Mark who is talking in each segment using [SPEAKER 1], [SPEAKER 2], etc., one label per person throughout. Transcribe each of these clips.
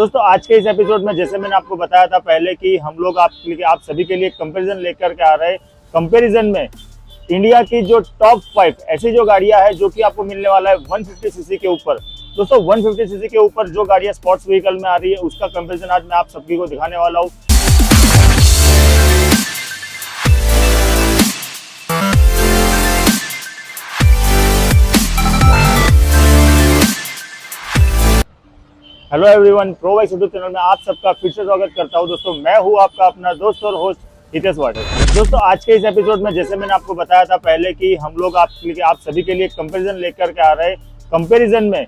[SPEAKER 1] दोस्तों आज के इस एपिसोड में जैसे मैंने आपको बताया था पहले कि हम लोग आप सभी के लिए कंपैरिजन लेकर के आ रहे हैं। कंपैरिजन में इंडिया की जो टॉप 5 ऐसी जो गाड़ियां हैं जो कि आपको मिलने वाला है 150 सीसी के ऊपर। दोस्तों 150 सीसी के ऊपर जो गाड़ियां स्पोर्ट्स व्हीकल में आ रही है उसका कंपैरिजन आज मैं आप सभी को दिखाने वाला हूँ। Hello everyone, pro bikes YouTube channel में आप सबका फिर से स्वागत करता हूं। दोस्तों मैं हूं आपका अपना दोस्त और होस्ट हितेश वाटर। दोस्तों आज के इस एपिसोड में जैसे मैंने आपको बताया था पहले कि हम लोग आप सभी के लिए कंपैरिजन लेकर के आ रहे हैं। कंपैरिजन में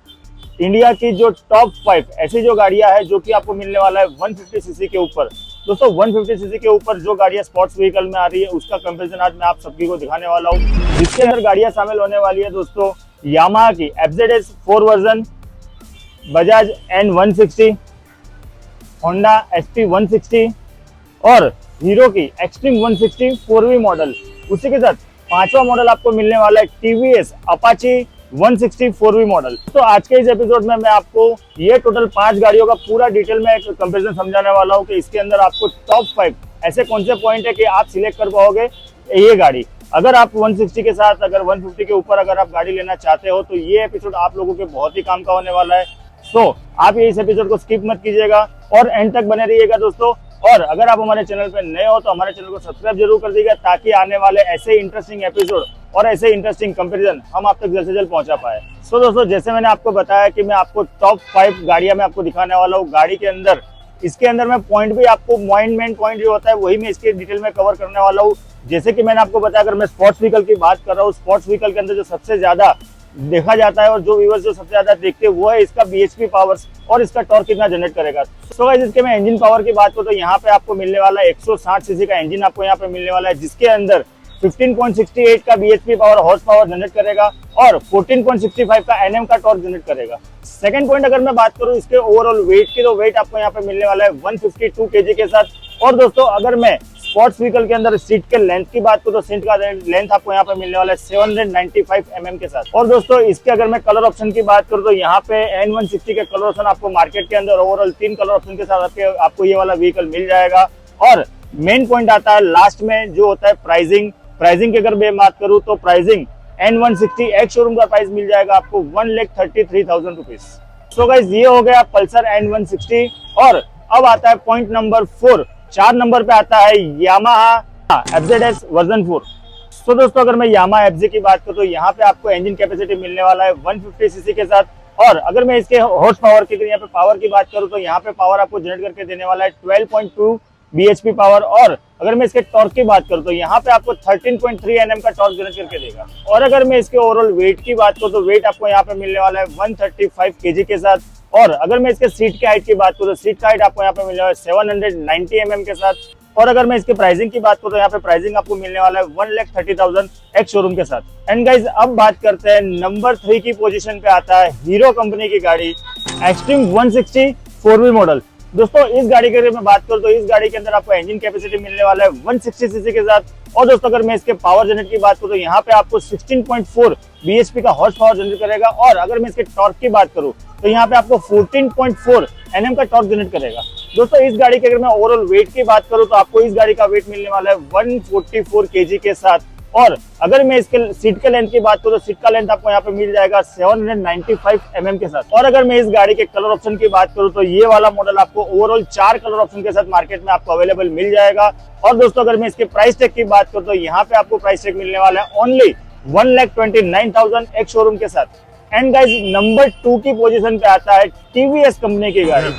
[SPEAKER 1] इंडिया की जो टॉप 5 ऐसी जो गाड़ियां हैं जो कि आपको मिलने वाला है 150 सीसी के ऊपर। दोस्तों 150 सीसी के ऊपर जो गाड़ियां स्पोर्ट्स व्हीकल में आ रही है उसका कंपैरिजन आज मैं आप सभी को दिखाने वाला हूँ। जिसके अंदर गाड़ियां शामिल होने वाली है दोस्तों यामाहा की FZS 4 version, Bajaj N160, Honda SP 160 और हीरो की एक्सट्रीम 160 4V मॉडल। उसी के साथ पांचवा मॉडल आपको मिलने वाला है TVS अपाची 160 4V मॉडल। तो आज के इस एपिसोड में मैं आपको ये टोटल 5 गाड़ियों का पूरा डिटेल में एक कंपैरिजन समझाने वाला हूँ कि इसके अंदर आपको टॉप 5 ऐसे कौन से पॉइंट है कि आप सिलेक्ट कर पाओगे ये गाड़ी। अगर आप 160 के साथ अगर 150 के ऊपर अगर आप गाड़ी लेना चाहते हो तो ये एपिसोड आप लोगों के बहुत ही काम का होने वाला है। तो आप ये इस एपिसोड को स्किप मत कीजिएगा और एंड तक बने रहिएगा दोस्तों। और अगर आप हमारे चैनल पे नए हो तो हमारे चैनल को सब्सक्राइब जरूर कर दीजिएगा ताकि आने वाले ऐसे इंटरेस्टिंग एपिसोड और ऐसे इंटरेस्टिंग कंपैरिजन हम आप तक जल्द से जल्द पहुंचा पाए। सो दोस्तों जैसे मैंने आपको बताया कि मैं आपको टॉप 5 गाड़ियां मैं आपको दिखाने वाला हूँ। गाड़ी के अंदर इसके अंदर मैं पॉइंट भी आपको मेन पॉइंट जो होता है वही मैं इसके डिटेल में कवर करने वाला हूँ। जैसे कि मैंने आपको बताया अगर मैं स्पोर्ट्स व्हीकल की बात कर रहा हूँ, स्पोर्ट्स व्हीकल के अंदर जो सबसे ज्यादा देखा जाता है और जो व्यूअर्स जो सबसे ज्यादा देखते हैं वो है इसका BHP पावर और इसका टॉर्क कितना जनरेट करेगा। सो गाइस इसके मैं इंजन पावर की बात करूं तो यहाँ पे आपको मिलने वाला है 160 सीसी का इंजन आपको यहाँ पे मिलने वाला है, जिसके अंदर 15.68 का BHP power horse power generate करेगा और 14.65 का NM का टॉर्क जनरेट करेगा। सेकंड पॉइंट अगर मैं बात करूं इसके ओवरऑल वेट की तो वेट आपको यहाँ पे मिलने वाला है 152 kg के साथ। और दोस्तों अगर मैं स्पोर्ट्स व्हीकल के अंदर सीट के लेंथ की बात करूं तो सीट का लेंथ आपको यहाँ पे मिलने वाला है 795 mm के साथ। और दोस्तों इसके अगर मैं कलर ऑप्शन की बात करूं तो यहाँ पे N160 के कलर ऑप्शन आपको मार्केट के अंदर ओवरऑल 3 कलर ऑप्शन के साथ आपको ये वाला व्हीकल मिल जाएगा। और मेन पॉइंट आता है लास्ट में जो होता है प्राइसिंग की अगर मैं बात करूं तो प्राइसिंग N160 एक्स शोरूम का प्राइस मिल जाएगा आपको 1,33,000 रुपीज। सो गाइस ये हो गया पल्सर N160। और अब आता है पॉइंट नंबर 4 नंबर पे आता है यामाहा FZS वर्जन 4। तो दोस्तों अगर मैं यामाहा FZ की बात करूं तो यहाँ पे आपको इंजन कैपेसिटी मिलने वाला है 150 सीसी के साथ। और अगर मैं इसके हॉर्स पावर की यहाँ पे पावर की बात करूं तो यहाँ पे पावर आपको जनरेट करके देने वाला है 12.2 BHP पावर। और अगर मैं इसके टॉर्क की बात करूं तो यहाँ पे आपको 13.3 NM का टॉर्क जनरेट करके देगा। और अगर मैं इसके ओवरऑल वेट की बात करूं तो वेट आपको यहाँ पे मिलने वाला है 135 kg के साथ। और अगर मैं इसके सीट की हाइट की बात करूं तो सीट का हाइट आपको यहाँ पे मिलने वाला है 790 mm के साथ। और अगर मैं इसके प्राइसिंग की बात करूं तो यहाँ पे प्राइसिंग आपको मिलने वाला है 1,30,000 एक्स शोरूम के साथ। एंड गाइज अब बात करते हैं नंबर 3 की पोजीशन पे आता है हीरो कंपनी की गाड़ी एक्सट्रीम 160 4V मॉडल। दोस्तों इस गाड़ी के मैं बात करूं तो इस गाड़ी के अंदर आपको इंजन कैपेसिटी मिलने वाला है 160 सीसी के साथ। और दोस्तों अगर मैं इसके पावर जनरेट की बात करूं तो यहाँ पे आपको 16.4 BHP का हॉर्स पावर जनरेट करेगा। और अगर मैं इसके टॉर्क की बात करूं तो यहाँ पे आपको 14.4 NM का टॉर्क जनरेट करेगा। दोस्तों इस गाड़ी के अगर मैं ओवरऑल वेट की बात करूं तो आपको इस गाड़ी का वेट मिलने वाला है 144 kg के साथ। और अगर मैं इसके सीट के लेंथ की बात करूं तो सीट का लेंथ आपको यहाँ पे मिल जाएगा 795 mm के साथ। और अगर मैं इस गाड़ी के कलर ऑप्शन की बात करूं तो ये वाला मॉडल आपको ओवरऑल 4 कलर ऑप्शन के साथ मार्केट में आपको अवेलेबल मिल जाएगा। और दोस्तों अगर मैं इसके प्राइस टैग की बात करूं तो यहाँ पे आपको प्राइस टैग मिलने वाला है ओनली 1,29,000 एक्स शोरूम के साथ। एंड गाइज नंबर 2 की पोजीशन पे आता है TVS कंपनी की गाड़ी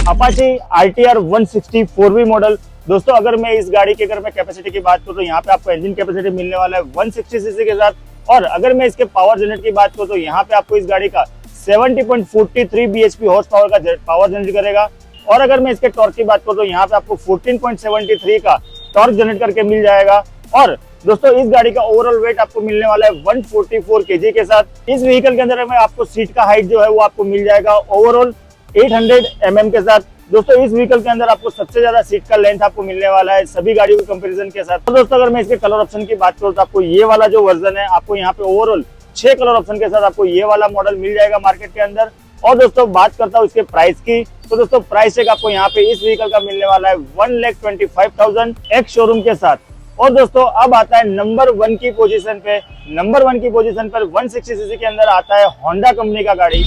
[SPEAKER 1] अपाची RTR 160 4V मॉडल। दोस्तों अगर मैं इस गाड़ी की अगर मैं कैपेसिटी की बात करूं तो यहाँ पे आपको इंजन कैपेसिटी मिलने वाला है 160 सीसी के साथ। और अगर मैं इसके पावर जनरेट की बात करूं तो यहाँ पे आपको इस गाड़ी का 70.43 BHP हॉर्स पावर का पावर जनरेट करेगा। और अगर मैं इसके टॉर्क की बात करूं तो यहाँ पे आपको 14.73 का टॉर्क जनरेट करके मिल जाएगा। और दोस्तों इस गाड़ी का ओवरऑल वेट आपको मिलने वाला है 144 kg के साथ। इस व्हीकल के अंदर में आपको सीट का हाइट जो है वो आपको मिल जाएगा ओवरऑल 800 mm के साथ। दोस्तों इस व्हीकल के अंदर आपको सबसे ज्यादा सीट का लेंथ आपको मिलने वाला है सभी गाड़ियों के कंपैरिजन के साथ। तो दोस्तों अगर मैं इसके कलर ऑप्शन की बात करूं तो आपको ये वाला जो वर्जन है आपको यहाँ पे ओवरऑल 6 कलर ऑप्शन के साथ आपको ये वाला मॉडल मिल जाएगा मार्केट के अंदर। और दोस्तों बात करता हूँ इसके प्राइस की, तो दोस्तों प्राइस एक आपको यहाँ पे इस व्हीकल का मिलने वाला है 1,25,000 एक्स शोरूम के साथ। और दोस्तों अब आता है नंबर 1 की पोजीशन पे। नंबर 1 की पोजीशन पर 160 सीसी के अंदर आता है होंडा कंपनी का गाड़ी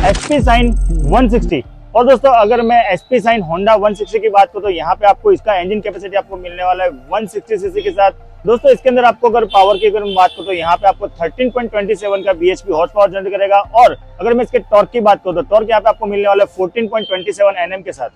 [SPEAKER 1] एसपी शाइन 160। और दोस्तों अगर मैं एसपी शाइन होंडा 160 की बात करूं तो यहाँ पे आपको इसका इंजन कैपेसिटी आपको मिलने वाला है 160 सीसी के साथ। दोस्तों इसके अंदर आपको अगर पावर की अगर मैं बात करूं तो यहाँ पे आपको 13.27 का बीएचपी हॉर्स पावर जनरेट करेगा। और अगर मैं इसके टॉर्क की बात करूं तो टॉर्क यहाँ पे आपको मिलने वाला है 14.27 एनएम के साथ।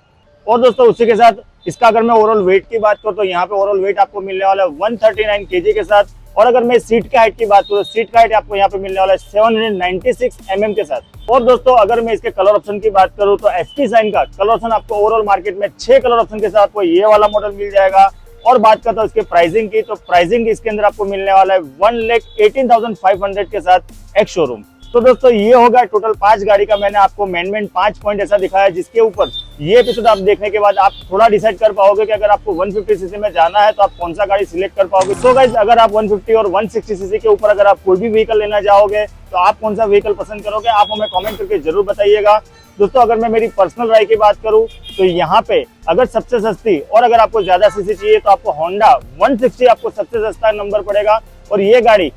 [SPEAKER 1] और दोस्तों उसी के साथ इसका अगर मैं ओवरऑल वेट की बात करूं तो यहाँ पे ओवरऑल वेट आपको मिलने वाला है 139 केजी के साथ। और अगर मैं सीट की हाइट की बात करूं तो सीट का हाइट आपको यहाँ पे मिलने वाला है 796 mm के साथ। और दोस्तों अगर मैं इसके कलर ऑप्शन की बात करूं तो एसपी शाइन का कलर ऑप्शन आपको ओवरऑल मार्केट में 6 कलर ऑप्शन के साथ आपको ये वाला मॉडल मिल जाएगा। और बात करता हूं इसके प्राइसिंग की, तो प्राइसिंग इसके अंदर आपको मिलने वाला है 1,18,500 के साथ एक्स शोरूम। तो दोस्तों ये होगा टोटल 5 गाड़ी का मैंने आपको मेन 5 पॉइंट ऐसा दिखाया जिसके ऊपर ये एपिसोड आप देखने के बाद आप थोड़ा डिसाइड कर पाओगे कि अगर आपको 150 सीसी में जाना है तो आप कौन सा गाड़ी सिलेक्ट कर पाओगे। तो गाइस अगर आप 150 और 160 सीसी के ऊपर अगर आप कोई भी व्हीकल लेना चाहोगे तो आप कौन सा व्हीकल पसंद करोगे, आप हमें कमेंट करके जरूर बताइएगा। दोस्तों अगर मैं मेरी पर्सनल राय की बात करूं तो यहाँ पे अगर सबसे सस्ती और अगर आपको ज्यादा सीसी चाहिए तो आपको होंडा 160 आपको सबसे सस्ता नंबर पड़ेगा। और ये गाड़ी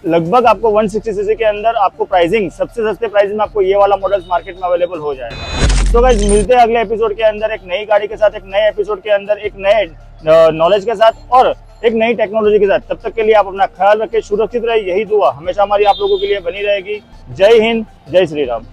[SPEAKER 1] लगभग आपको 160 सीसी के अंदर आपको प्राइसिंग सबसे सस्ते प्राइस में आपको ये वाला मॉडल मार्केट में अवेलेबल हो जाएगा। तो गाइस मिलते हैं अगले एपिसोड के अंदर एक नई गाड़ी के साथ, एक नए एपिसोड के अंदर एक नए नॉलेज के साथ और एक नई टेक्नोलॉजी के साथ। तब तक के लिए आप अपना ख्याल रखें, सुरक्षित रहे, यही दुआ हमेशा हमारी आप लोगों के लिए बनी रहेगी। जय हिंद, जय श्री राम।